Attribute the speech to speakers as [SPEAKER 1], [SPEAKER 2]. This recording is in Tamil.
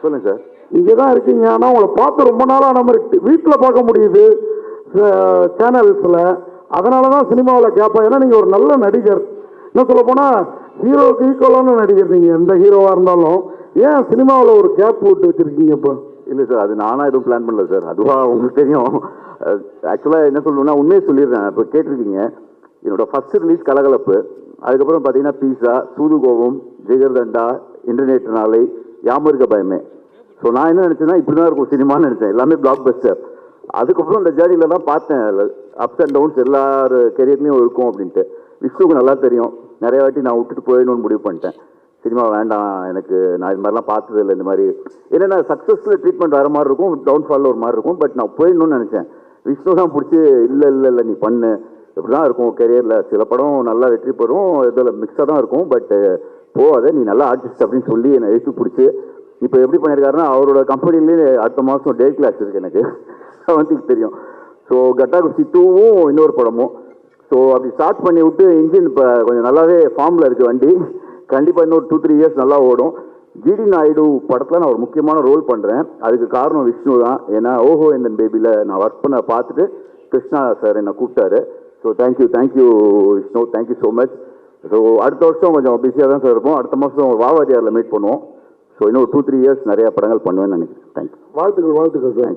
[SPEAKER 1] சொல்லுங்க சார்.
[SPEAKER 2] இங்கே தான் இருக்கீங்க, ஆனால் உங்களை பார்த்து ரொம்ப நாளாக நம்ம வீட்டில் பார்க்க முடியுது சேனல்ஸில். அதனால தான் சினிமாவில் கேட்பேன். ஏன்னா நீங்கள் ஒரு நல்ல நடிகர். என்ன சொல்ல போனால் ஹீரோவுக்கு ஈக்குவலான நடிகர் நீங்கள், எந்த ஹீரோவாக இருந்தாலும். ஏன் சினிமாவில் ஒரு கேப் போட்டு வச்சுருக்கீங்க இப்போ?
[SPEAKER 1] இல்லை சார், அது நானாக எதுவும் பிளான் பண்ணல சார். அதுவாக உங்களுக்கு தெரியும். ஆக்சுவலாக என்ன சொல்லணும்னா உண்மையை சொல்லிடுறேன். இப்போ கேட்டிருக்கீங்க, என்னோட ஃபர்ஸ்ட் ரிலீஸ் கலகலப்பு, அதுக்கப்புறம் பார்த்தீங்கன்னா பீஸா, சூதுகோபம், ஜெகர்தண்டா, இன்டர்நெட் நாளை, யாமருக்க பயமே. ஸோ நான் என்ன நினச்சேன்னா இப்படி தான் இருக்கும் சினிமான்னு நினச்சேன். எல்லாமே பிளாக் பஸ்டர். அதுக்கப்புறம் இந்த ஜேர்னியில் தான் பார்த்தேன் அப்ஸ் அண்ட் டவுன்ஸ் எல்லார் கெரியர்லேயும் இருக்கும் அப்படின்ட்டு. விஷ்ணுக்கு நல்லா தெரியும். நிறைய வாட்டி நான் விட்டுட்டு போயிடணும்னு முடிவு பண்ணிட்டேன். சினிமா வேண்டாம் எனக்கு, நான் இது மாதிரிலாம் பார்த்தது இல்லை. இந்த மாதிரி என்னென்னா சக்ஸஸில் ட்ரீட்மெண்ட் வர மாதிரி இருக்கும், டவுன்ஃபாலில் ஒரு மாதிரி இருக்கும். பட் நான் போயிடணும்னு நினச்சேன். விஷ்ணு தான் பிடிச்சி இல்லை நீ பண்ணு, இப்படி தான் இருக்கும் கெரியரில். சில படம் நல்லா வெற்றி பெறும், இதில் மிக்ஸாக தான் இருக்கும். பட் போகாத, நீ நல்லா ஆர்டிஸ்ட் அப்படின்னு சொல்லி என்னை எழுத்து பிடிச்சி இப்போ எப்படி பண்ணியிருக்காருன்னா அவரோட கம்பெனிலேயே அடுத்த மாதம் டே கிளாஸ் இருக்குது எனக்கு. வந்து தெரியும். ஸோ கட்டா குஸ்தி 2வும் இன்னொரு படமும். ஸோ அப்படி ஸ்டார்ட் பண்ணி விட்டு இன்ஜின் இப்போ கொஞ்சம் நல்லாவே ஃபார்மில் இருக்குது வண்டி. கண்டிப்பாக இன்னொரு 2-3 இயர்ஸ் நல்லா ஓடும். ஜிடி நாயுடு படத்தில் நான் ஒரு முக்கியமான ரோல் பண்ணுறேன். அதுக்கு காரணம் விஷ்ணு தான். ஏன்னா ஓஹோ இந்த பேபியில் நான் ஒர்க் பண்ண பார்த்துட்டு கிருஷ்ணா சார் என்னை கூப்பிட்டாரு. So thank you Vishnu, thank you so much. So அடுத்த வருஷம் கொஞ்சம் பிஸியாக தான் சார் இருப்போம். அடுத்த மாதம் வாவாதியாரில் மீட் பண்ணுவோம். ஸோ இன்னும் 2-3 இயர்ஸ் நிறைய படங்கள் பண்ணுவேன்னு நினைக்கிறேன். தேங்க்யூ.
[SPEAKER 2] வாழ்த்துக்கள் சார்.